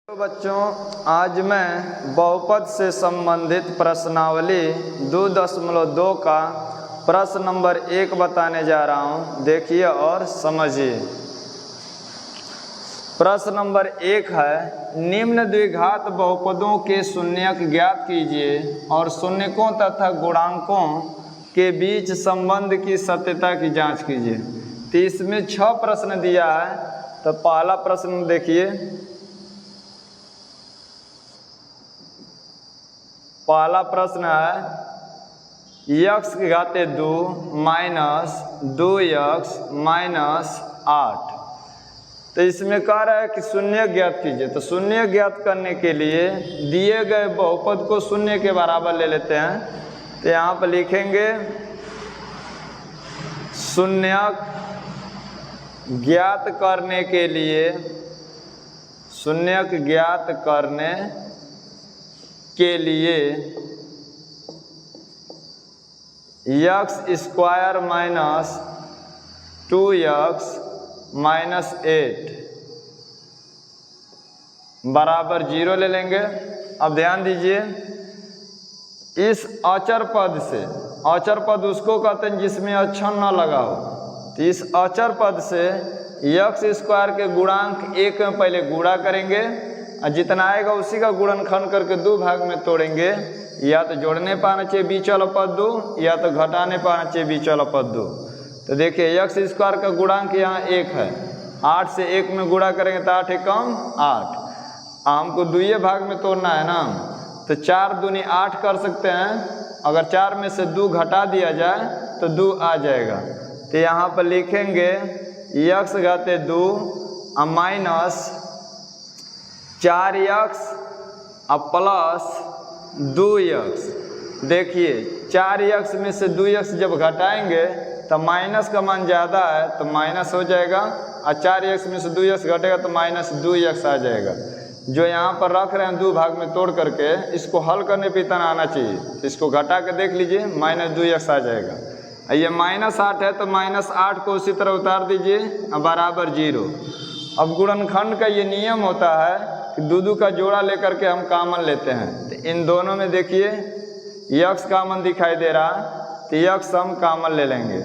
तो बच्चों, आज मैं बहुपद से संबंधित प्रश्नावली 2.2 का प्रश्न नंबर 1 बताने जा रहा हूं। देखिए और समझिए। प्रश्न नंबर 1 है, निम्न द्विघात बहुपदों के शून्यक ज्ञात कीजिए और शून्यकों तथा गुणांकों के बीच संबंध की सत्यता की जांच कीजिए। तो इसमें 6 प्रश्न दिया है। तो पहला प्रश्न देखिए। पहला प्रश्न है यक्स की घाते 2 माइनस 2x माइनस 8। तो इसमें कह रहा है कि शून्य ज्ञात कीजिए। तो शून्य ज्ञात करने के लिए दिए गए बहुपद को शून्य के बराबर ले लेते हैं। तो यहाँ पर लिखेंगे शून्यक ज्ञात करने के लिए, शून्यक ज्ञात करने के लिए x square minus 2x minus 8 बराबर 0 ले लेंगे। अब ध्यान दीजिए, इस अचर पद से, अचर पद उसको कहते हैं जिसमें अक्षर न लगा हो। तो इस अचर पद से यक्स स्क्वायर के गुणांक 1 में पहले गुणा करेंगे और जितना आएगा उसी का गुणनखंड करके 2 भाग में तोड़ेंगे। या तो जोड़ने पर आना चाहिए बीच वाला पद 2, या तो घटाने पर आना चाहिए बीच वाला पद 2। तो देखिए यक्स स्क्वायर का गुणांक यहाँ 1 है। 8 से 1 में गुणा करेंगे तो 8 एकम 8। हमको 2 भाग में तोड़ना है ना, तो 4 दूनी 8 कर सकते हैं। अगर 4 में से 2 घटा दिया जाए तो 2 आ जाएगा। तो यहाँ पर लिखेंगे यक्स घाते 2 माइनस 4x अब प्लस 2x। देखिए 4x में से 2x जब घटाएंगे तो माइनस का मान ज़्यादा है तो माइनस हो जाएगा, और 4x में से 2x घटेगा तो माइनस 2x आ जाएगा। जो यहाँ पर रख रहे हैं 2 भाग में तोड़ करके, इसको हल करने पे इतना आना चाहिए। तो इसको घटा के देख लीजिए, माइनस 2x आ जाएगा। ये माइनस 8 है तो माइनस 8 को उसी तरह उतार दीजिए बराबर 0। अब गुणनखंड का ये नियम होता है कि 2 का जोड़ा लेकर के हम कॉमन लेते हैं। तो इन दोनों में देखिए यक्स कॉमन दिखाई दे रहा है, तो यक्स हम कॉमन ले लेंगे।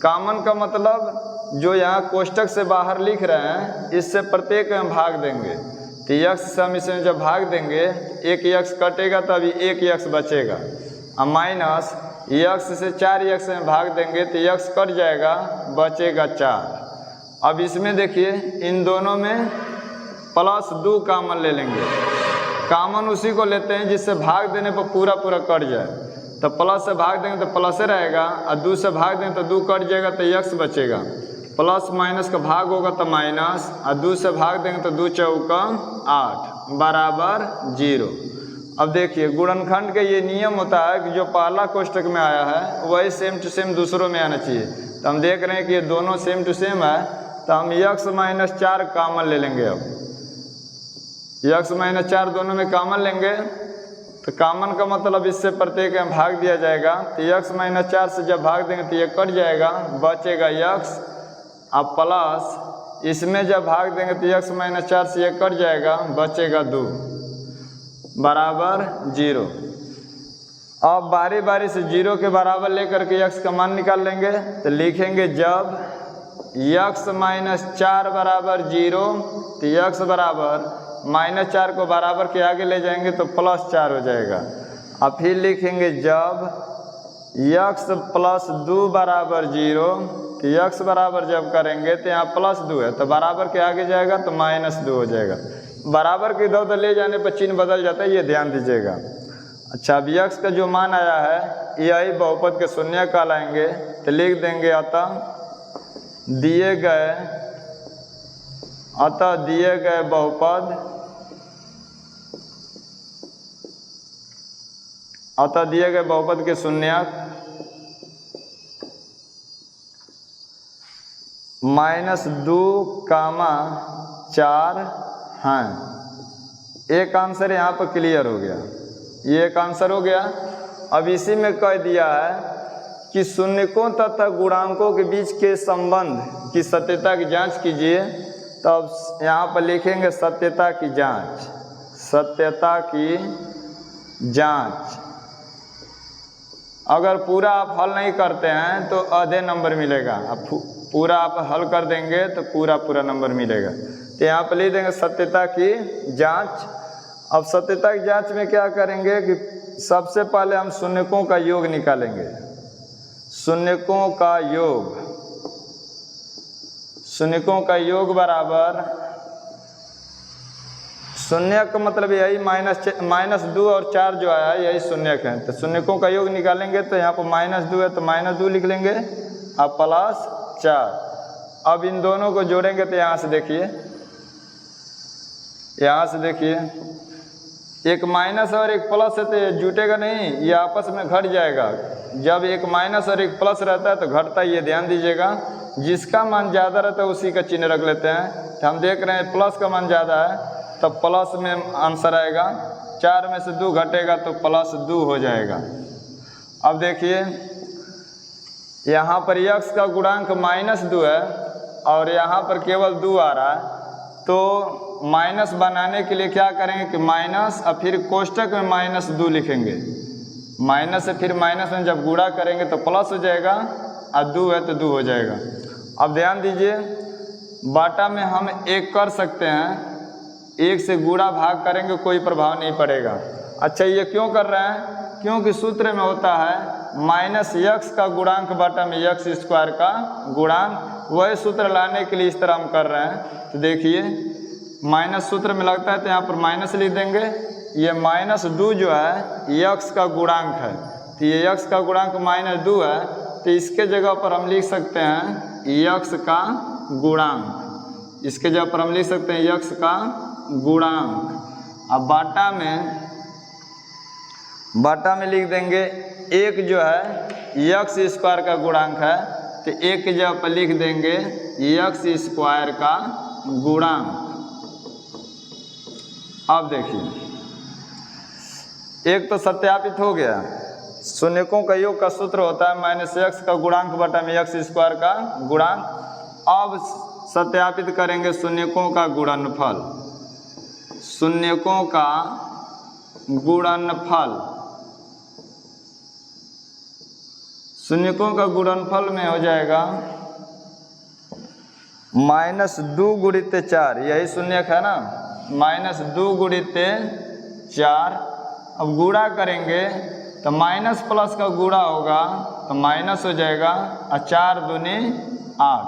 कॉमन का मतलब जो यहाँ कोष्टक से बाहर लिख रहे हैं इससे प्रत्येक में भाग देंगे। तो यक्स से हम इसमें जब भाग देंगे, एक यक्स कटेगा तो अभी एक यक्स बचेगा। अब माइनस यक्स से 4x में भाग देंगे तो यक्स कट जाएगा, बचेगा 4। अब इसमें देखिए इन दोनों में प्लस 2 कॉमन ले लेंगे। कॉमन उसी को लेते हैं जिससे भाग देने पर पूरा कट जाए। तो प्लस से भाग देंगे तो प्लस रहेगा, और 2 से भाग देंगे तो 2 कट जाएगा तो यक्स बचेगा। प्लस माइनस का भाग होगा तो माइनस, और 2 से भाग देंगे तो 2 चौका 8 बराबर 0। अब देखिए गुणनखंड का ये नियम होता है कि जो पहला कोष्टक में आया है वही सेम टू सेम दूसरों में आना चाहिए। तो हम देख रहे हैं कि ये दोनों सेम टू सेम है, तो हम यक्स माइनस 4 कॉमन ले लेंगे। अब यक्स माइनस 4 दोनों में कॉमन लेंगे, तो कॉमन का मतलब इससे प्रत्येक में भाग दिया जाएगा। तो यक्स माइनस 4 से जब भाग देंगे तो ये कट जाएगा, बचेगा यक्स। अब प्लस इसमें जब भाग देंगे तो यक्स माइनस 4 से ये कट जाएगा, बचेगा 2 बराबर 0। अब बारी बारी से 0 के बराबर लेकर के यक्स का मान निकाल लेंगे। तो लिखेंगे जब यक्स माइनस 4 बराबर 0, तो यक्स बराबर माइनस 4 को बराबर के आगे ले जाएंगे तो प्लस 4 हो जाएगा। अब फिर लिखेंगे जब यक्स प्लस 2 बराबर 0, तो यक्स बराबर जब करेंगे तो यहाँ प्लस 2 है तो बराबर के आगे जाएगा तो माइनस 2 हो जाएगा। बराबर के इधर उधर ले जाने पर चिन्ह बदल जाता है, ये ध्यान दीजिएगा। अच्छा, अब यक्स का जो मान आया है यही बहुपद के शून्य कहलाएंगे। तो लिख देंगे अतः दिए गए बहुपद, अतः दिए गए बहुपद के शून्यक -2, 4 हैं। एक आंसर यहाँ पर क्लियर हो गया, ये एक आंसर हो गया। अब इसी में कह दिया है कि शून्यकों तथा गुणांकों के बीच के संबंध की सत्यता की जांच कीजिए। तब यहाँ पर लिखेंगे सत्यता की जांच। सत्यता की जांच। अगर पूरा आप हल नहीं करते हैं तो आधे नंबर मिलेगा, अब पूरा आप हल कर देंगे तो पूरा नंबर मिलेगा। तो यहाँ पर लिख देंगे सत्यता की जांच। अब सत्यता की जांच में क्या करेंगे कि सबसे पहले हम शून्यकों का योग निकालेंगे। शून्यकों का योग, शून्यकों का योग बराबर, शून्य का मतलब यही -2 और 4 जो आया यही शून्यक है। तो शून्यकों का योग निकालेंगे तो यहाँ पर -2 है तो -2 लिख लेंगे, अब +4। अब इन दोनों को जोड़ेंगे तो यहाँ से देखिए, यहाँ से देखिए एक माइनस और एक प्लस है तो ये जुटेगा नहीं, ये आपस में घट जाएगा। जब एक माइनस और एक प्लस रहता है तो घटता है, ये ध्यान दीजिएगा। जिसका मान ज़्यादा रहता है उसी का चिन्ह रख लेते हैं। तो हम देख रहे हैं प्लस का मान ज़्यादा है तो प्लस में आंसर आएगा, 4 में से 2 घटेगा तो +2 हो जाएगा। अब देखिए यहाँ पर x का गुणांक -2 है और यहाँ पर केवल 2 आ रहा है, तो माइनस बनाने के लिए क्या करेंगे कि माइनस और फिर कोष्टक में -2 लिखेंगे। माइनस से फिर माइनस में जब गुणा करेंगे तो प्लस हो जाएगा और 2 है तो 2 हो जाएगा। अब ध्यान दीजिए बाटा में हम 1 कर सकते हैं, 1 से गुणा भाग करेंगे कोई प्रभाव नहीं पड़ेगा। अच्छा ये क्यों कर रहे हैं? क्योंकि सूत्र में होता है -x का गुणांक बटा में x² का गुणांक। वही सूत्र लाने के लिए इस तरह हम कर रहे हैं। तो देखिए माइनस सूत्र में लगता है तो यहाँ पर माइनस लिख देंगे। ये -2 जो है x का गुणांक है, तो ये x का गुणांक -2 है तो इसके जगह पर हम लिख सकते हैं x का गुणांक। इसके जगह पर हम लिख सकते हैं x का गुणांक। अब बाटा में लिख देंगे 1 जो है x² का गुणांक है तो 1 की जगह पर लिख देंगे x² का गुणांक। अब देखिए एक तो सत्यापित हो गया। शून्यकों का योग का सूत्र होता है -x का गुणांक बटा में x² का गुणांक। अब सत्यापित करेंगे शून्यकों का गुणनफल। शून्यकों का गुणनफल, शून्यकों का गुणनफल में हो जाएगा -2 गुणित 4, यही शून्यक है ना, -2 गुणित 4। अब गुणा करेंगे तो माइनस प्लस का गुणा होगा तो माइनस हो जाएगा और 4 दूनी 8।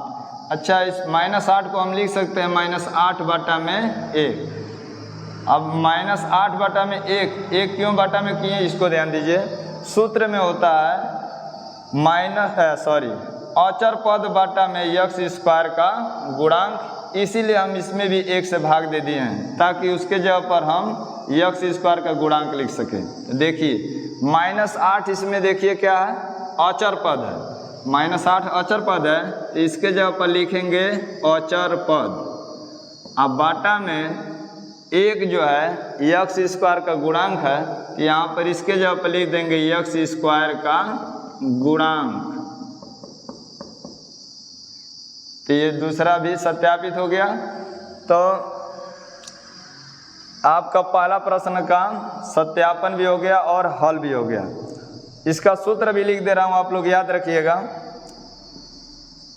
अच्छा इस -8 को हम लिख सकते हैं -8 बटा में 1। अब -8 बटा में 1 क्यों बटा में किए इसको ध्यान दीजिए। सूत्र में होता है अचर पद बटा में x² का गुणांक, इसीलिए हम इसमें भी 1 से भाग दे दिए हैं ताकि उसके जगह पर हम x² का गुणांक लिख सकें। तो देखिए -8 इसमें देखिए क्या है, अचर पद है। -8 अचर पद है तो इसके जगह पर लिखेंगे अचर पद। अब बाटा में 1 जो है x² का गुणांक है तो यहाँ पर इसके जगह पर लिख देंगे x² का गुणांक। तो ये दूसरा भी सत्यापित हो गया। तो आपका पहला प्रश्न का सत्यापन भी हो गया और हल भी हो गया। इसका सूत्र भी लिख दे रहा हूँ, आप लोग याद रखिएगा।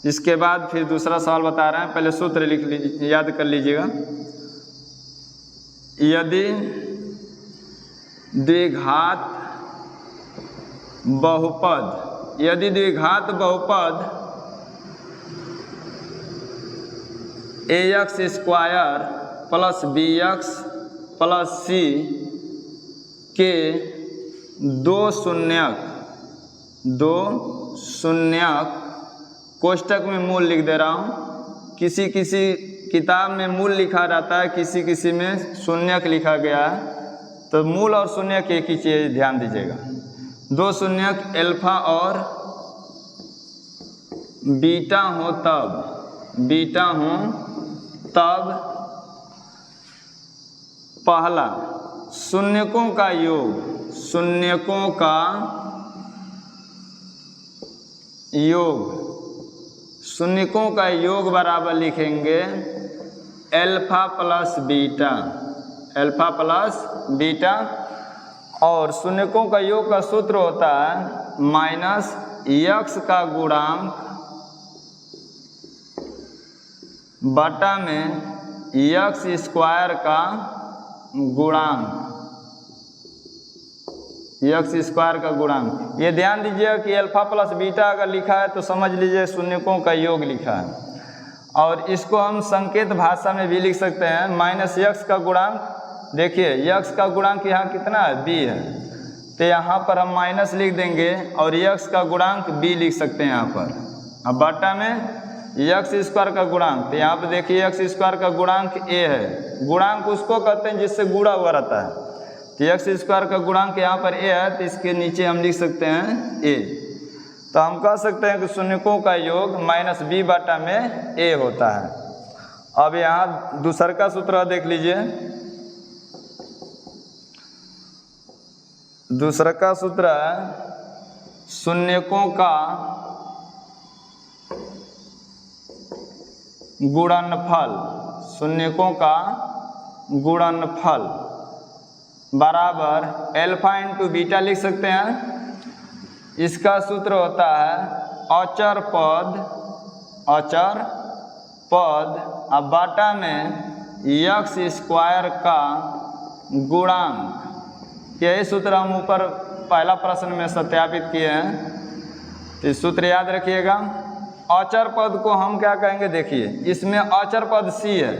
इसके बाद फिर दूसरा सवाल बता रहे हैं, पहले सूत्र लिख लीजिए, याद कर लीजिएगा। यदि द्विघात बहुपद, यदि द्विघात बहुपद ax² plus bx plus c के दो शून्यक कोष्टक में मूल लिख दे रहा हूँ। किसी किसी किताब में मूल लिखा रहता है, किसी किसी में शून्यक लिखा गया है, तो मूल और शून्यक एक ही चीज़ ध्यान दीजिएगा। दो शून्यक अल्फा और बीटा हो तब पहला शून्यकों का योग, शून्यकों का योग बराबर लिखेंगे alpha plus beta. Alpha plus beta, और शून्यकों का योग का सूत्र होता है माइनस यक्स का गुणांक बटा में यक्स स्क्वायर का गुणांक, यक्स स्क्वायर का गुणांक। ये ध्यान दीजिए कि अल्फा प्लस बीटा अगर लिखा है तो समझ लीजिए शून्यकों का योग लिखा है, और इसको हम संकेत भाषा में भी लिख सकते हैं माइनस यक्स का गुणांक। देखिए यक्स का गुणांक यहाँ कितना है, बी है, तो यहाँ पर हम माइनस लिख देंगे और यक्स का गुणांक बी लिख सकते हैं यहाँ पर। अब बटा में यक्स स्क्वायर का गुणांक, तो यहाँ पर देखिए यक्स स्क्वायर का गुणांक ए है, गुणांक उसको कहते हैं जिससे गुणा हुआ रहता है, तो यक्स स्क्वायर का गुणांक यहाँ पर ए है, तो इसके नीचे हम लिख सकते हैं ए। तो हम कह सकते हैं कि शून्यकों का योग माइनस बी बटा में ए होता है। अब यहाँ दूसर का सूत्र देख लीजिए, दूसरा का सूत्र है शून्यकों का गुणनफल, शून्यकों का गुणनफल बराबर अल्फा इंटू बीटा लिख सकते हैं। इसका सूत्र होता है अचर पद अब बाटा में यक्स स्क्वायर का गुणांक। यही सूत्र हम ऊपर पहला प्रश्न में सत्यापित किए हैं, तो सूत्र याद रखिएगा। अचर पद को हम क्या कहेंगे, देखिए इसमें अचर पद सी है,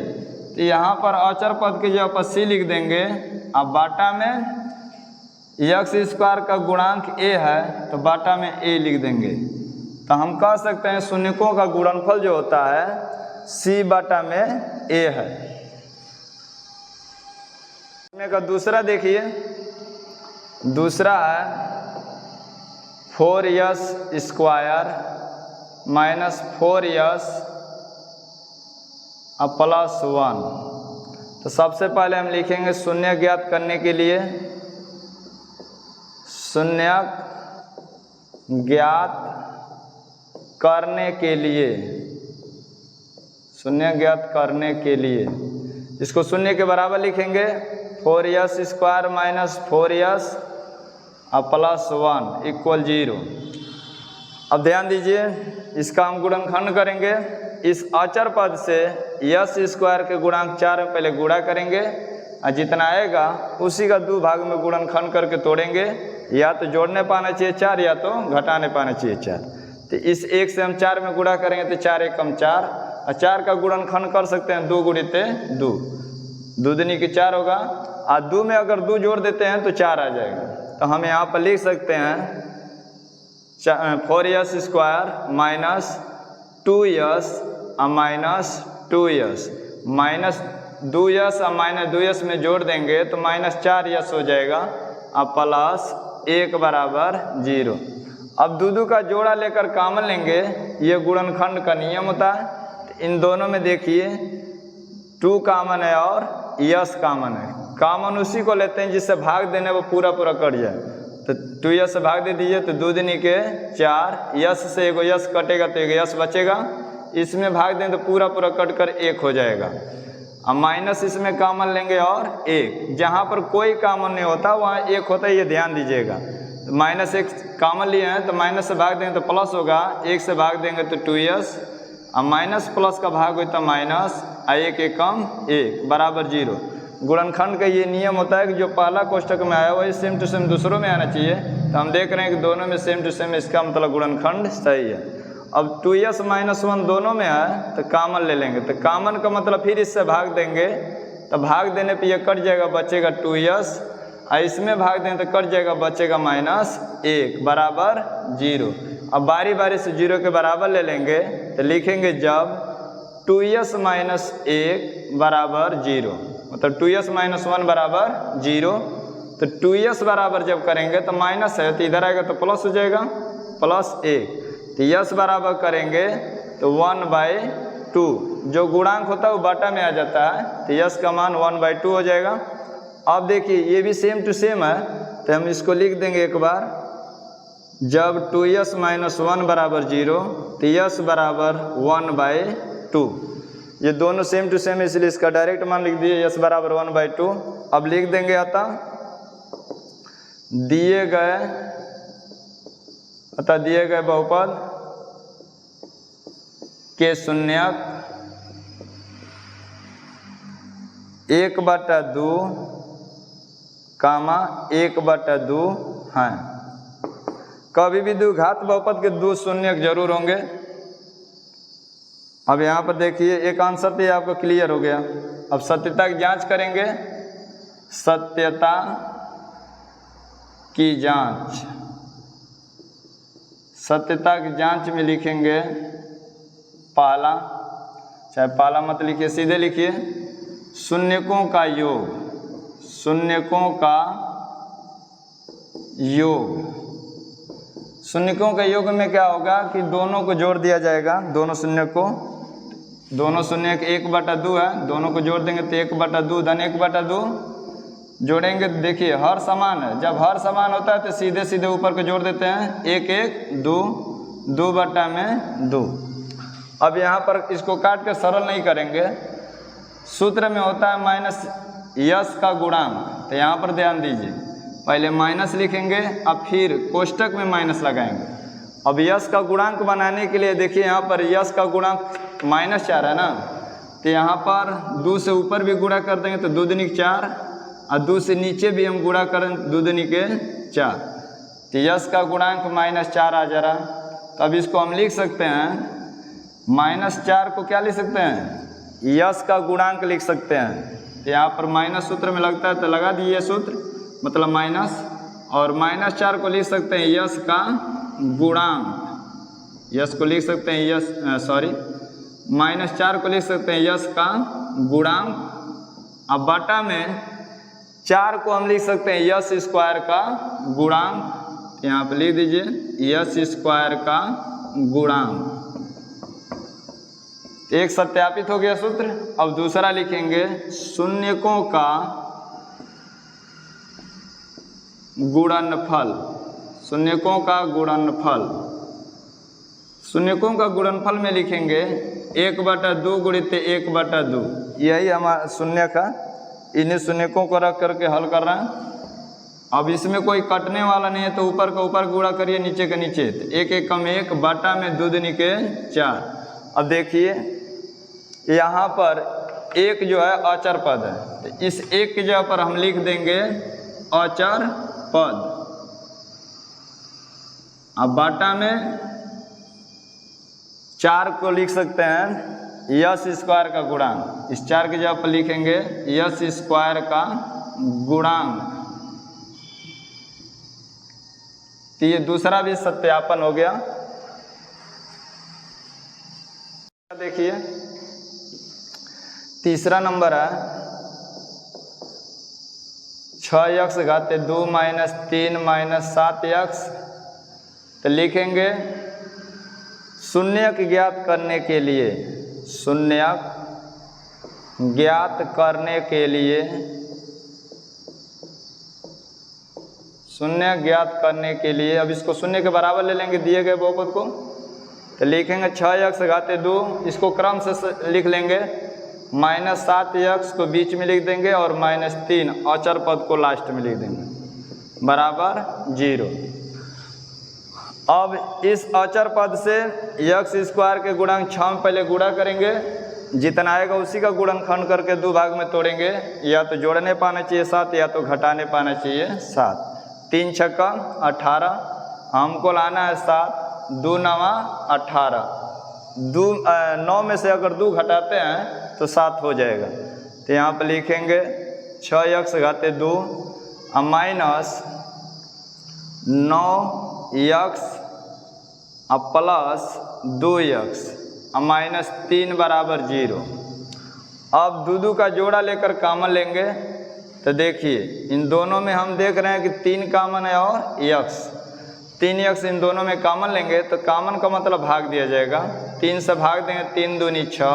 तो यहाँ पर अचर पद की जगह पर सी लिख देंगे। अब बाटा में यक्स स्क्वायर का गुणांक ए है, तो बाटा में ए लिख देंगे। तो हम कह सकते हैं शून्यकों का गुणनफल जो होता है सी बाटा में ए है। इसमें का दूसरा देखिए, दूसरा है 4s square minus 4s plus 1। तो सबसे पहले हम लिखेंगे शून्य ज्ञात करने के लिए, शून्य ज्ञात करने के लिए, शून्य ज्ञात करने के लिए इसको शून्य के बराबर लिखेंगे 4s square minus 4s plus 1 equal 0। अब ध्यान दीजिए, इसका हम गुणनखंड करेंगे। इस अचर पद से यस स्क्वायर के गुणांक 4 में पहले गुणा करेंगे, और जितना आएगा उसी का 2 भाग में गुणनखंड करके तोड़ेंगे। या तो जोड़ने पाना चाहिए 4 या तो घटाने पाना चाहिए 4। तो इस 1 से हम 4 में गुणा करेंगे तो 4 एकम 4, और 4 का गुणनखंड कर सकते हैं 2 गुणित 2, 2 दूनी की 4 होगा, और 2 में अगर 2 जोड़ देते हैं तो 4 आ जाएगा। तो हम यहाँ पर लिख सकते हैं 4s square minus 2s minus 2s minus 2s और माइनस 2s में जोड़ देंगे तो माइनस 4s हो जाएगा, अब प्लस 1 बराबर 0। अब दो का जोड़ा लेकर कॉमन लेंगे, ये गुणनखंड का नियम होता है। तो इन दोनों में देखिए 2 कॉमन है और यस कॉमन है, कॉमन उसी को लेते हैं जिससे भाग देने वो पूरा कट जाए। तो 2s से भाग दे दीजिए तो 2 दूनी के 4, यस से एगो यस कटेगा तो एक यस बचेगा, इसमें भाग दें तो पूरा कट कर 1 हो जाएगा। अब माइनस इसमें कॉमन लेंगे और 1, जहाँ पर कोई कॉमन नहीं होता वहाँ 1 होता है, ये ध्यान दीजिएगा। तो माइनस 1 कॉमन लिए हैं तो माइनस से भाग देंगे तो प्लस होगा, 1 से भाग देंगे तो 2s, अब माइनस प्लस का भाग होता है माइनस, 1 एकम 1 बराबर 0। गुणनखंड का ये नियम होता है कि जो पहला कोष्टक में आया वही सेम टू सेम दूसरों में आना चाहिए। तो हम देख रहे हैं कि दोनों में सेम टू सेम, इसका मतलब गुणनखंड सही है। अब 2s माइनस 1 दोनों में है तो कॉमन ले लेंगे, तो कॉमन का मतलब फिर इससे भाग देंगे, तो भाग देने पे ये कट जाएगा, बचेगा 2s, और इसमें भाग दें तो कट जाएगा, बचेगा माइनस 1 बराबर 0। अब बारी बारी से 0 के बराबर ले लेंगे तो लिखेंगे जब 2s माइनस 1 बराबर 0, मतलब 2s माइनस 1 बराबर 0। तो 2s बराबर जब करेंगे तो माइनस है तो इधर आएगा तो प्लस हो जाएगा, प्लस 1। तो यस बराबर करेंगे तो 1/2, जो गुणांक होता है वो बटा में आ जाता है, तो यस का मान 1/2 हो जाएगा। अब देखिए ये भी सेम टू सेम है, तो हम इसको लिख देंगे एक बार, जब 2s माइनस 1 बराबर 0 तो यस बराबर 1/2। ये दोनों सेम टू सेम, इसलिए इसका डायरेक्ट मान लिख दिए यस बराबर 1/2। अब लिख देंगे अतः दिए गए बहुपद के शून्यक 1/2 1/2 हैं। कभी भी द्विघात बहुपद के 2 शून्यक जरूर होंगे। अब यहाँ पर देखिए एक आंसर तो ये आपको क्लियर हो गया। अब सत्यता की जांच करेंगे। सत्यता की जांच, सत्यता की जांच में लिखेंगे पहला, चाहे पहला मत लिखिए, सीधे लिखिए शून्यकों का योग, शून्यकों का योग। शून्यकों के योग में क्या होगा कि दोनों को जोड़ दिया जाएगा, दोनों शून्य को, दोनों शून्य 1/2 है, दोनों को जोड़ देंगे तो 1/2 धन 1/2 जोड़ेंगे तो देखिए हर समान है। जब हर समान होता है तो सीधे सीधे ऊपर को जोड़ देते हैं, 1 1 2 2/2। अब यहाँ पर इसको काट कर सरल नहीं करेंगे, सूत्र में होता है माइनस यस का गुणांक। तो यहाँ पर ध्यान दीजिए, पहले माइनस लिखेंगे अब फिर कोष्टक में माइनस लगाएंगे। अब यस का गुणांक बनाने के लिए देखिए यहाँ पर यस का गुणांक -4 है ना, तो यहाँ पर 2 से ऊपर भी गुणा कर देंगे तो 2 दूनी 4 और 2 से नीचे भी हम गुणा करें 2 दूनी 4, तो यस का गुणांक -4 आ जा रहा। तो अब इसको हम लिख सकते हैं -4 को क्या लिख सकते हैं, यस का गुणांक लिख सकते हैं। तो यहाँ पर माइनस सूत्र में लगता है तो लगा दिए सूत्र, मतलब माइनस, और -4 को लिख सकते हैं यस का गुणांक, यस को लिख सकते हैं यस -4 को लिख सकते हैं यस का गुणांक। अब बटा में 4 को हम लिख सकते हैं यस स्क्वायर का गुणांक। यहाँ पर लिख दीजिए यस स्क्वायर का गुणांक। एक सत्यापित हो गया सूत्र। अब दूसरा लिखेंगे शून्यकों का गुणनफल, शून्यकों का गुणनफल। शून्यकों का गुणनफल में लिखेंगे 1/2 गुणित 1/2। यही हमारा शून्य का, इन्हीं शून्यकों को रख करके हल कर रहे हैं। अब इसमें कोई कटने वाला नहीं है तो ऊपर का ऊपर गुणा करिए, नीचे का नीचे, तो 1 1 कम 1 बटा में 2 दूनी 4। अब देखिए यहाँ पर एक जो है अचर पद है, तो इस एक की जगह पर हम लिख देंगे अचर पद। अब बाटा में 4 को लिख सकते हैं यस स्क्वायर का गुणांक, इस 4 की जगह पर लिखेंगे यस स्क्वायर का गुणांक। तो ये दूसरा भी सत्यापन हो गया। देखिए तीसरा नंबर है 6x घाते 2 - 3 - 7x। तो लिखेंगे शून्यक ज्ञात करने के लिए, शून्यक ज्ञात करने के लिए, शून्य ज्ञात करने के लिए, अब इसको शून्य के बराबर ले लेंगे दिए गए बहुपद को। तो लिखेंगे 6x घाते 2, इसको क्रम से लिख लेंगे, -7x को बीच में लिख देंगे और -3 अचर पद को लास्ट में लिख देंगे बराबर 0। अब इस अचर पद से x स्क्वायर के गुणांक 6 में पहले गुणा करेंगे, जितना आएगा उसी का गुणनखंड करके 2 भाग में तोड़ेंगे। या तो जोड़ने पाना चाहिए 7 या तो घटाने पाना चाहिए 7। 3 छक्का 18, हमको लाना है 7, 2 9 18, 9 में से अगर 2 घटाते हैं तो 7 हो जाएगा। तो यहाँ पर लिखेंगे 6x घाते 2 minus 9x plus 2x -3 बराबर 0। अब 2 का जोड़ा लेकर कॉमन लेंगे तो देखिए इन दोनों में हम देख रहे हैं कि 3 कॉमन है और x, 3x इन दोनों में कॉमन लेंगे तो कॉमन का मतलब भाग दिया जाएगा। 3 से भाग देंगे 3 दूनी 6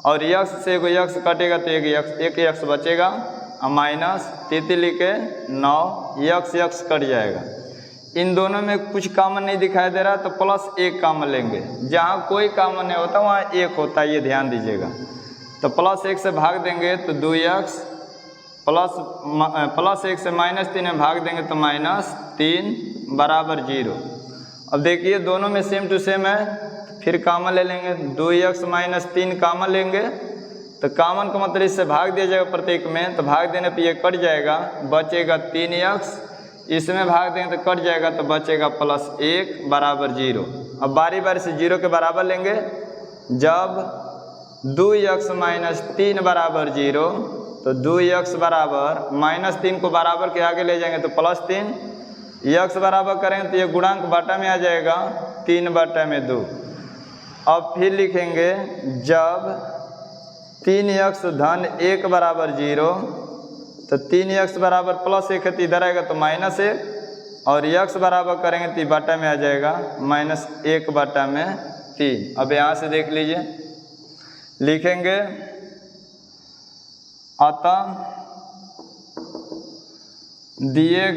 और x से कोई x कटेगा तो एक x बचेगा माइनस 3 लिखे 9 x कट जाएगा। इन दोनों में कुछ कॉमन नहीं दिखाई दे रहा तो प्लस 1 कॉमन लेंगे, जहाँ कोई कॉमन नहीं होता वहाँ 1 होता है, ये ध्यान दीजिएगा। तो प्लस 1 से भाग देंगे तो 2x, प्लस 1 से -3 में भाग देंगे तो -3 बराबर 0। अब देखिए दोनों में सेम टू सेम है, फिर कॉमन ले लेंगे, 2x - 3 कॉमन लेंगे तो कॉमन का मतलब इससे भाग दिया जाएगा प्रत्येक में, तो भाग देने पे ये कट जाएगा, बचेगा 3x, इसमें भाग देंगे तो कट जाएगा तो बचेगा +1 बराबर 0। अब बारी बारी से 0 के बराबर लेंगे, जब 2x - 3 बराबर 0 तो 2x बराबर -3 को बराबर के आगे ले जाएंगे तो +3, x बराबर करेंगे तो ये गुणांक बटा में आ जाएगा 3/2। अब फिर लिखेंगे जब 3x धन 1 बराबर 0 तो 3x बराबर +1 है तो इधर आएगा तो -1, और x बराबर करेंगे तो बटा में आ जाएगा -1/3। अब यहाँ से देख लीजिए, लिखेंगे अतः दिए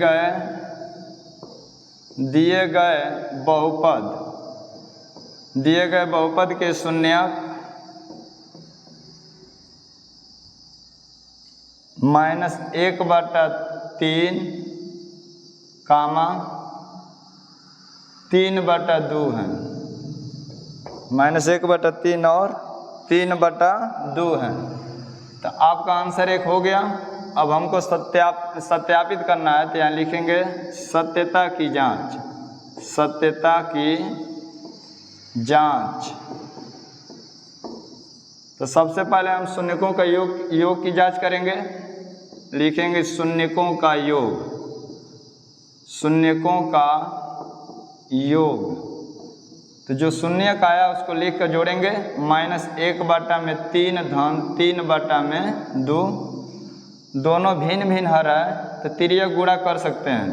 गए बहुपद के शून्यक -1/3 कामा 3/2 है, -1/3 और 3/2 है। तो आपका आंसर 1 हो गया। अब हमको सत्यापित करना है, तो यहाँ लिखेंगे सत्यता की जांच। तो सबसे पहले हम शून्यकों का योग की जांच करेंगे। लिखेंगे शून्यकों का योग। तो जो शून्यक आया उसको लिख कर जोड़ेंगे, -1/3 धन 3/2। दोनों भिन्न भिन्न हर है तो तिर्यक गुणा कर सकते हैं,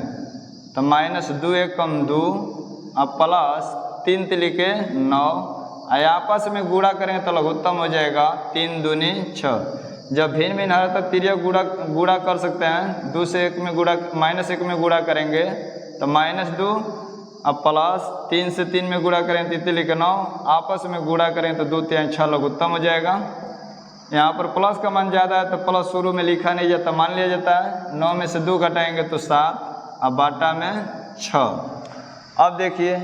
तो -2 1 कम 2 अब +3 लिखे 9, आपस में गुणा करेंगे तो लघुत्तम हो जाएगा 3 दूनी 6। जब भिन्न भिन्न है तो तिर्यक गुणा कर सकते हैं, 2 से 1 में गुणा, -1 में गुणा करेंगे तो -2, अब +3 से 3 में गुणा करें तो 3 लिखे 9, आपस में गुणा करें तो 2 3 6 लघुत्तम हो जाएगा। यहाँ पर प्लस का मान ज़्यादा है तो प्लस शुरू में लिखा नहीं जाता, मान लिया जाता है। 9 में से 2 घटाएंगे तो 7, अब बाटा में 6। अब देखिए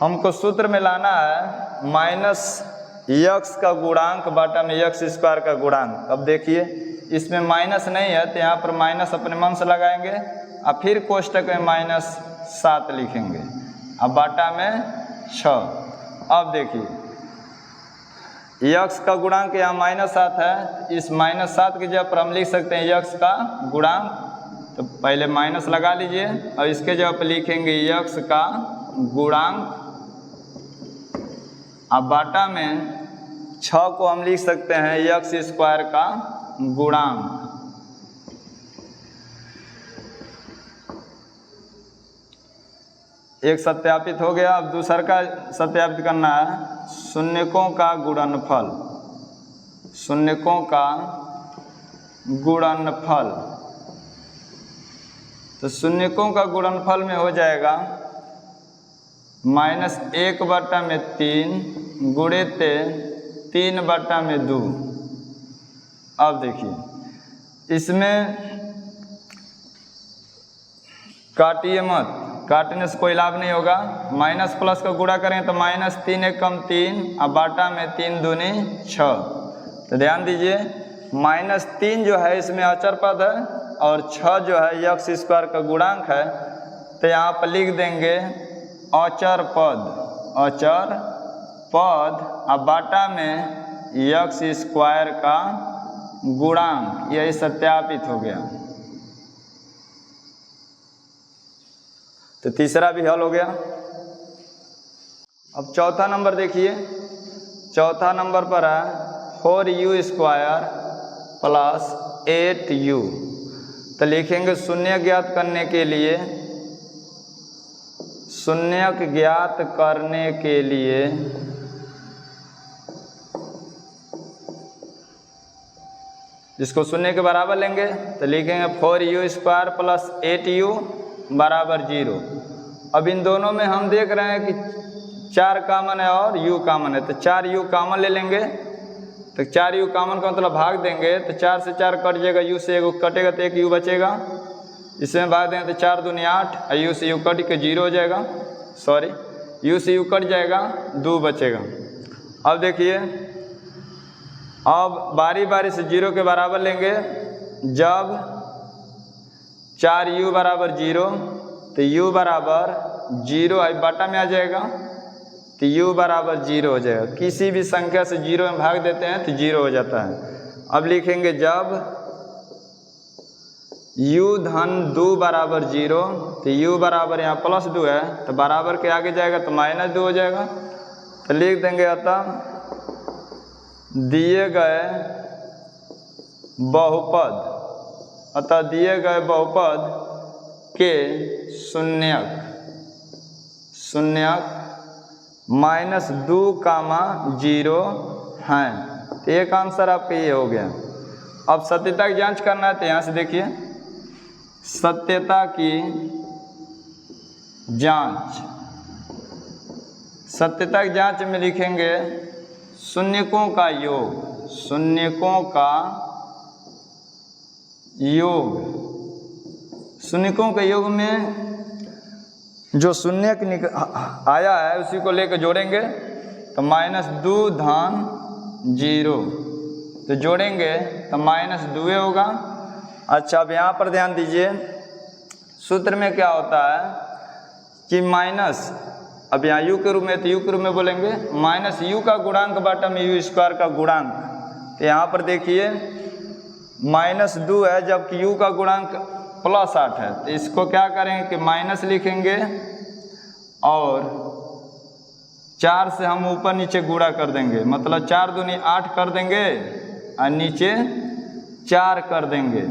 हमको सूत्र में लाना है -x का गुणांक बाटा में x² का गुणांक। अब देखिए इसमें माइनस नहीं है तो यहाँ पर माइनस अपने मन से लगाएंगे, और फिर कोष्टक में -7 लिखेंगे, अब बाटा में 6। अब देखिए x का गुणांक यहाँ -7 है, इस -7 की जगह पर हम लिख सकते हैं x का गुणांक। तो पहले माइनस लगा लीजिए और इसके जगह पर लिखेंगे x का गुणांक, अब बाटा में 6 को हम लिख सकते हैं x² का गुणांक। एक सत्यापित हो गया। अब दूसरा का सत्यापित करना है, शून्यकों का गुणनफल। तो शून्यकों का गुणनफल में हो जाएगा -1/3 गुणित 3/2। अब देखिए इसमें काटिए मत, काटने से कोई लाभ नहीं होगा। माइनस प्लस का गुणा करें तो -3 1 कम 3, अब बाटा में 3 दूनी 6। तो ध्यान दीजिए -3 जो है इसमें अचर पद है और 6 जो है x² का गुणांक है, तो यहाँ पर लिख देंगे अचर पद, अब बाटा में x² का गुणांक। यही सत्यापित हो गया। तो तीसरा भी हल हो गया। अब चौथा नंबर देखिए, चौथा नंबर पर है 4u² + 8u। तो लिखेंगे शून्यक ज्ञात करने के लिए जिसको शून्य के बराबर लेंगे तो लिखेंगे 4u² + 8u = 0। अब इन दोनों में हम देख रहे हैं कि 4 कॉमन है और u कॉमन है, तो 4u कॉमन ले लेंगे। तो 4u कॉमन का मतलब भाग देंगे तो 4 से 4 कट जाएगा, u से 1 कटेगा तो 1 u बचेगा। इसमें भाग देंगे तो 4 दूनी 8, u से u कट के 0 हो जाएगा, सॉरी u से u कट जाएगा, 2 बचेगा। अब देखिए, अब बारी बारी से 0 के बराबर लेंगे। जब 4u बराबर 0 तो u बराबर 0 बटा में आ जाएगा, तो u बराबर 0 हो जाएगा। किसी भी संख्या से 0 में भाग देते हैं तो 0 हो जाता है। अब लिखेंगे जब u धन 2 बराबर 0, तो u बराबर यहाँ प्लस 2 है तो बराबर के आगे जाएगा तो -2 हो जाएगा। तो लिख देंगे अतः दिए गए बहुपद, अतः दिए गए बहुपद के शून्यक -2, 0 हैं। तो एक आंसर आपका ये हो गया। अब सत्यता की जांच करना है तो यहाँ से देखिए, सत्यता की जांच, सत्यता की जांच में लिखेंगे शून्यकों का योग, शून्यकों का योग। शून्यकों के योग में जो शून्य आया है उसी को लेकर जोड़ेंगे तो -2 धन 0, तो जोड़ेंगे तो -2 होगा। अच्छा, अब यहाँ पर ध्यान दीजिए, सूत्र में क्या होता है कि माइनस, अब यहाँ u के रूप में तो u के रूप में बोलेंगे -u का गुणांक बटा में u² का गुणांक। तो यहाँ पर देखिए -2 है जबकि u का गुणांक +8 है, तो इसको क्या करेंगे कि माइनस लिखेंगे और 4 से हम ऊपर नीचे गुणा कर देंगे, मतलब 4 दूनी 8 कर देंगे और नीचे 4 कर देंगे।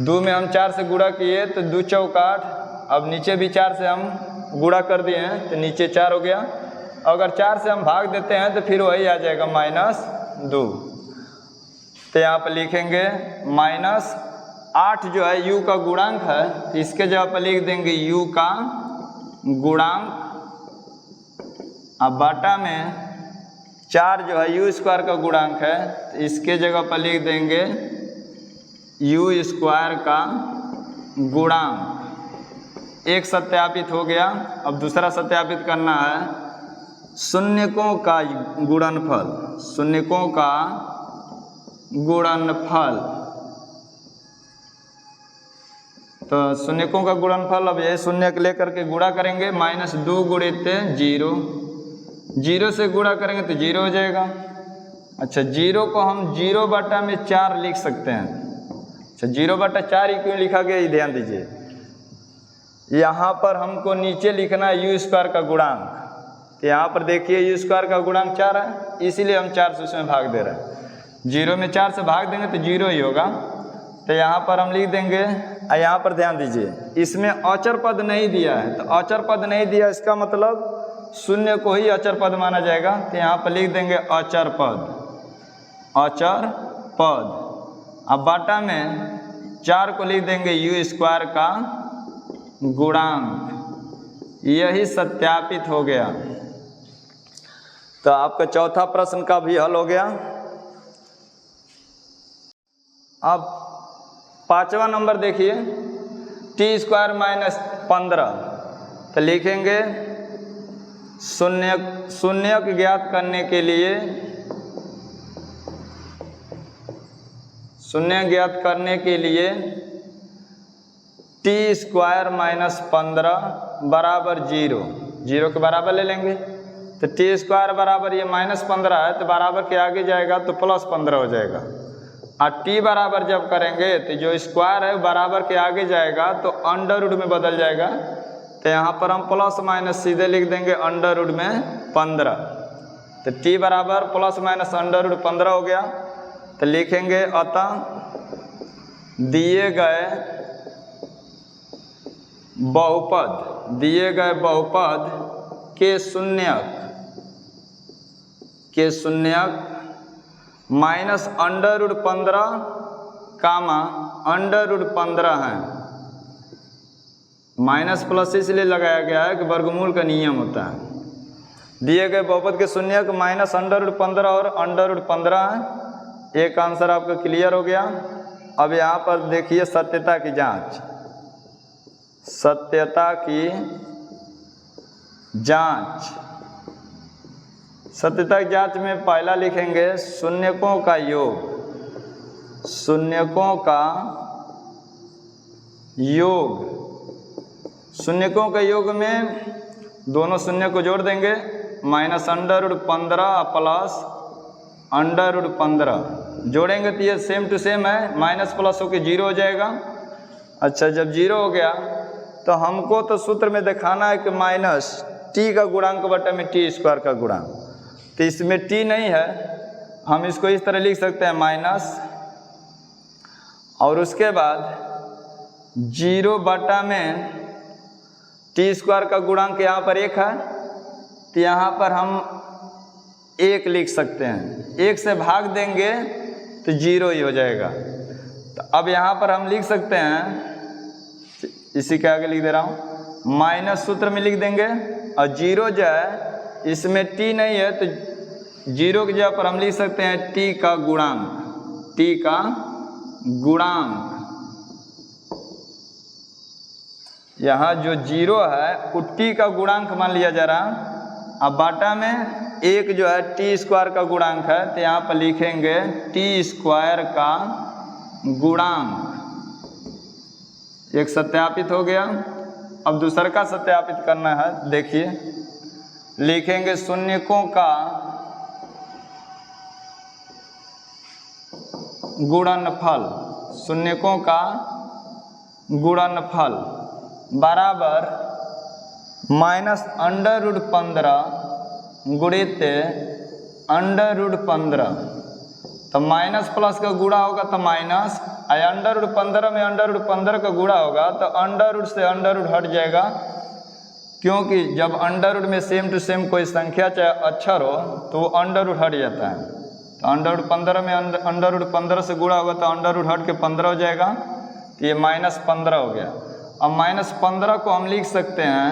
2 में हम 4 से गुणा किए तो 2 चौक 8, अब नीचे भी 4 से हम गुणा कर दिए हैं तो नीचे 4 हो गया। अगर 4 से हम भाग देते हैं तो फिर वही आ जाएगा -2। तो यहाँ पर लिखेंगे -8 जो है u का गुणांक है, तो इसके जगह पर लिख देंगे u का गुणांक, अब बटा में 4 जो है u² का गुणांक है, तो इसके जगह पर लिख देंगे u² का गुणांक। एक सत्यापित हो गया। अब दूसरा सत्यापित करना है शून्यकों का गुणनफल, शून्यकों का गुणनफल। तो शून्यकों का गुणनफल, अब ये शून्य लेकर के गुणा करेंगे, -2 गुणित 0, 0 से गुणा करेंगे तो 0 हो जाएगा। अच्छा, 0 को हम 0 बटा में 4 लिख सकते हैं। अच्छा, 0 बटा 4 ही क्यों लिखा गया ये ध्यान दीजिए। यहाँ पर हमको नीचे लिखना है u² का गुणांक, तो यहाँ पर देखिए u² का गुणांक 4 है, इसीलिए हम 4 से उसमें भाग दे रहे हैं। 0 में 4 से भाग देंगे तो 0 ही होगा। तो यहाँ पर हम लिख देंगे, यहाँ पर ध्यान दीजिए इसमें अचर पद नहीं दिया है, तो अचर पद नहीं दिया इसका मतलब शून्य को ही अचर पद माना जाएगा। तो यहाँ पर लिख देंगे अचर पद, अचर पद। अब बटा में 4 को लिख देंगे u² का गुणांक। यही सत्यापित हो गया। तो आपका चौथा प्रश्न का भी हल हो गया। अब 5वां नंबर देखिए, t² - 15। तो लिखेंगे शून्यक ज्ञात करने के लिए, शून्य ज्ञात करने के लिए t² - 15 बराबर 0, 0 के बराबर ले लेंगे। तो t² बराबर ये -15 है, तो बराबर के आगे जाएगा तो +15 हो जाएगा। और t बराबर जब करेंगे तो जो स्क्वायर है बराबर के आगे जाएगा तो अंडर में बदल जाएगा। तो यहाँ पर हम प्लस माइनस सीधे लिख देंगे अंडर में 15। तो t बराबर ± अंडर 15 हो गया। तो लिखेंगे अतः दिए गए बहुपद के शून्यक माइनस अंडर 15 कामा अंडर 15 हैं। माइनस प्लस इसलिए लगाया गया है कि वर्गमूल का नियम होता है। दिए गए बहुपद के शून्यक माइनस √15 और √15 है। एक आंसर आपका क्लियर हो गया। अब यहाँ पर देखिए सत्यता की जांच। सत्यता की जांच, सत्यता की जांच में पहला लिखेंगे शून्यकों का योग। शून्यकों का योग, शून्यकों के योग में दोनों शून्य को जोड़ देंगे, माइनस √15 प्लस √15 जोड़ेंगे तो ये सेम टू सेम है, माइनस प्लस होकर 0 हो जाएगा। अच्छा, जब 0 हो गया तो हमको तो सूत्र में दिखाना है कि माइनस टी का गुणांक बटा में टी स्क्वायर का गुणांक, तो इसमें टी नहीं है, हम इसको इस तरह लिख सकते हैं माइनस, और उसके बाद 0 बटा में टी स्क्वायर का गुणांक यहाँ पर 1 है, तो यहाँ पर हम 1 लिख सकते हैं। 1 से भाग देंगे तो 0 ही हो जाएगा। तो अब यहाँ पर हम लिख सकते हैं, इसी के आगे लिख दे रहा हूँ, माइनस सूत्र में लिख देंगे, और 0 जो है इसमें टी नहीं है तो 0 की जगह पर हम लिख सकते हैं टी का गुणांक। टी का गुणांक, यहाँ जो 0 है वो टी का गुणांक मान लिया जा रहा। अब बाटा में 1 जो है टी स्क्वायर का गुणांक है, तो यहाँ पर लिखेंगे टी स्क्वायर का गुणांक। एक सत्यापित हो गया। अब दूसरा का सत्यापित करना है। देखिए, लिखेंगे शून्यकों का गुणनफल। शून्यकों का गुणनफल बराबर माइनस √15 गुणित √15। तो माइनस प्लस का गुणा होगा तो माइनस, √15 में √15 का गुणा होगा तो अंडर से अंडर हट जाएगा, क्योंकि जब अंडर में सेम टू सेम कोई संख्या चाहे अक्षर हो तो वो अंडर हट जाता है। तो √15 में √15 से गुणा होगा तो अंडर हट के 15 हो जाएगा, तो ये -15 हो गया। अब -15 को हम लिख सकते हैं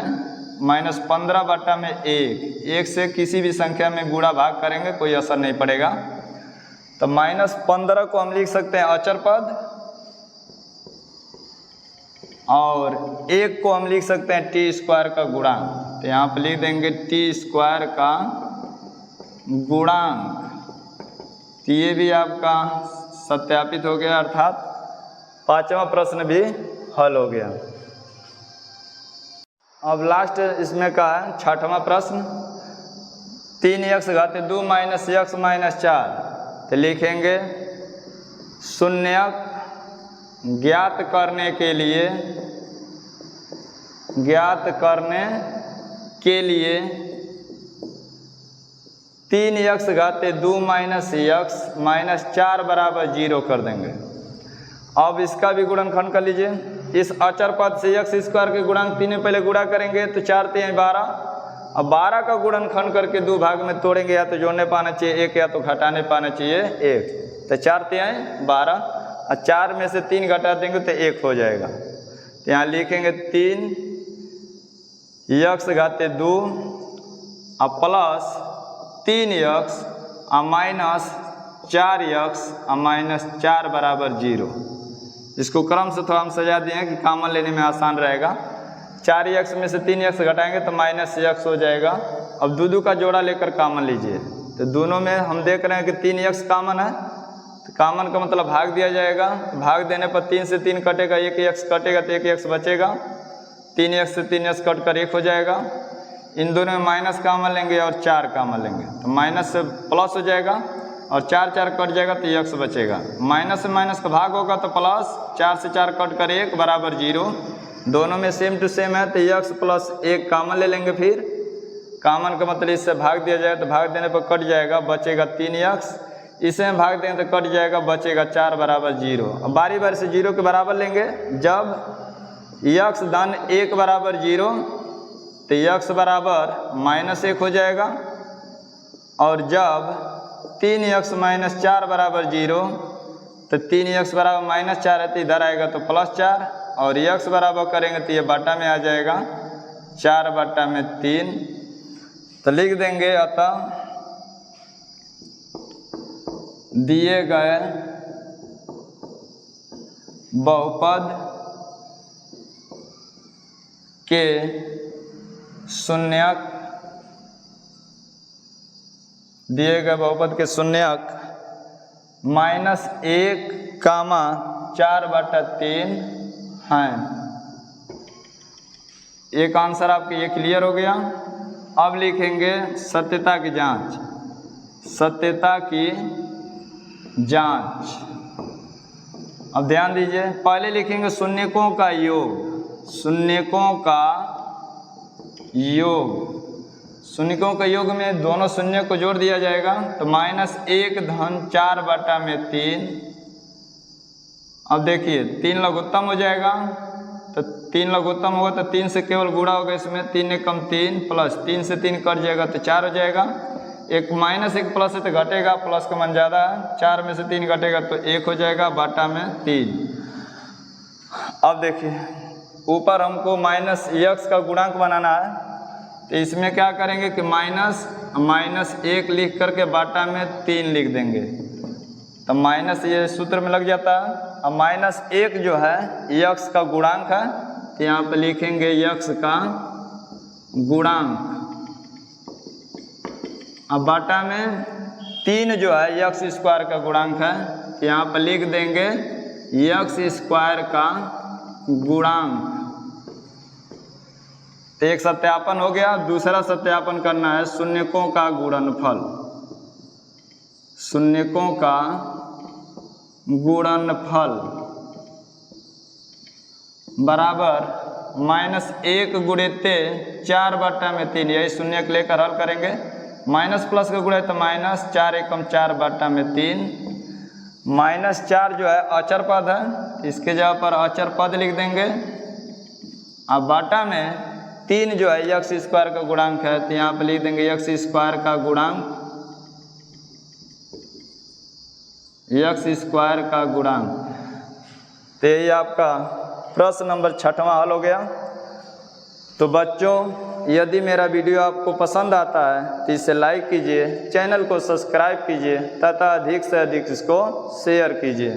-15 बटा में 1 से किसी भी संख्या में गुणा भाग करेंगे कोई असर नहीं पड़ेगा। तो -15 को हम लिख सकते हैं अचर पद, और 1 को हम लिख सकते हैं टी स्क्वायर का गुणांक। तो यहाँ पर लिख देंगे टी स्क्वायर का गुणांक। तो ये भी आपका सत्यापित हो गया, अर्थात 5वां प्रश्न भी हल हो गया। अब लास्ट इसमें का है 6वां प्रश्न। 3x घाते 2 - x - 4। तो लिखेंगे शून्यक ज्ञात करने के लिए 3x घाते 2 - x - 4 बराबर 0 कर देंगे। अब इसका भी गुणनखंड कर लीजिए। इस अचर पद से x स्क्वायर के गुणांक 3 में पहले गुणा करेंगे तो 4 × 3 = 12। अब 12 का गुणनखंड करके 2 भाग में तोड़ेंगे, या तो जोड़ने पाना चाहिए 1 या तो घटाने पाना चाहिए 1। तो 4 × 3 = 12, और 4 में से 3 घटा देंगे तो 1 हो जाएगा। तो यहाँ लिखेंगे 3x घाते 2 plus 3x minus 4x minus 4 बराबर 0। इसको क्रम से थोड़ा हम सजा दिए हैं कि कॉमन लेने में आसान रहेगा। 4x में से 3x घटाएंगे तो -x हो जाएगा। अब 2 का जोड़ा लेकर कॉमन लीजिए, तो दोनों में हम देख रहे हैं कि 3x कॉमन है, तो कॉमन का मतलब भाग दिया जाएगा। भाग देने पर 3 से 3 कटेगा, 1x कटेगा तो 1x बचेगा। 3x से 3x कट कर 1 हो जाएगा। इन दोनों में माइनस कॉमन लेंगे और 4 कॉमन लेंगे, तो माइनस से प्लस हो जाएगा, और 4 कट जाएगा तो x बचेगा। माइनस से माइनस का भाग होगा तो प्लस, 4 से 4 कट कर 1 बराबर 0। दोनों में सेम टू सेम है, तो x + 1 कॉमन ले लेंगे। फिर कॉमन का मतलब इससे भाग दिया जाए तो भाग देने पर कट जाएगा, बचेगा 3x। इसे में भाग देंगे तो कट जाएगा, बचेगा 4 बराबर 0। अब बारी बारी से 0 के बराबर लेंगे। जब x धन 1 बराबर 0 तो x बराबर -1 हो जाएगा, और जब 3x - 4 बराबर 0 तो 3x बराबर -4 है तो इधर आएगा तो +4, और x बराबर करेंगे तो ये बटा में आ जाएगा 4/3। तो लिख देंगे अतः दिए गए बहुपद के शून्यक, दिए गए बहुपद के शून्यक -1, 4/3 हैं। एक आंसर आपके ये क्लियर हो गया। अब लिखेंगे सत्यता की जांच। सत्यता की जांच, अब ध्यान दीजिए, पहले लिखेंगे शून्यकों का योग। शून्यकों का योग, शून्यकों के योग में दोनों शून्य को जोड़ दिया जाएगा तो -1 धन 4/3। अब देखिए 3 लघुत्तम हो जाएगा, तो 3 लघुत्तम होगा तो 3 से केवल गुणा होगा, इसमें 3 एकम 3 प्लस 3 से 3 कट जाएगा तो 4 हो जाएगा। एक -1 प्लस है तो घटेगा, प्लस का मान ज़्यादा है, 4 में से 3 घटेगा तो 1 हो जाएगा बटा में 3। अब देखिए ऊपर हमको -x का गुणांक बनाना है, तो इसमें क्या करेंगे कि -1 लिख करके बाटा में 3 लिख देंगे, तो माइनस ये सूत्र में लग जाता है। अब -1 जो है x का गुणांक है, तो यहाँ पे लिखेंगे x का गुणांक, अब बाटा में 3 जो है x² का गुणांक है, तो यहाँ पे लिख देंगे x² का गुणांक। तो एक सत्यापन हो गया। दूसरा सत्यापन करना है शून्यकों का गुणनफल। शून्यकों का गुणनफल बराबर -1 गुणित 4/3, यही शून्य को लेकर हल करेंगे। माइनस प्लस का गुणा है तो -4 एकम 4/3। -4 जो है अचर पद है, इसके जगह पर अचर पद लिख देंगे। अब बाटा में 3 जो है x² का गुणांक है, तो यहाँ पर लिख देंगे x² का गुणांक, x² का गुणांक। तो ये आपका प्रश्न नंबर 6वां हल हो गया। तो बच्चों, यदि मेरा वीडियो आपको पसंद आता है तो इसे लाइक कीजिए, चैनल को सब्सक्राइब कीजिए तथा अधिक से अधिक इसको शेयर कीजिए।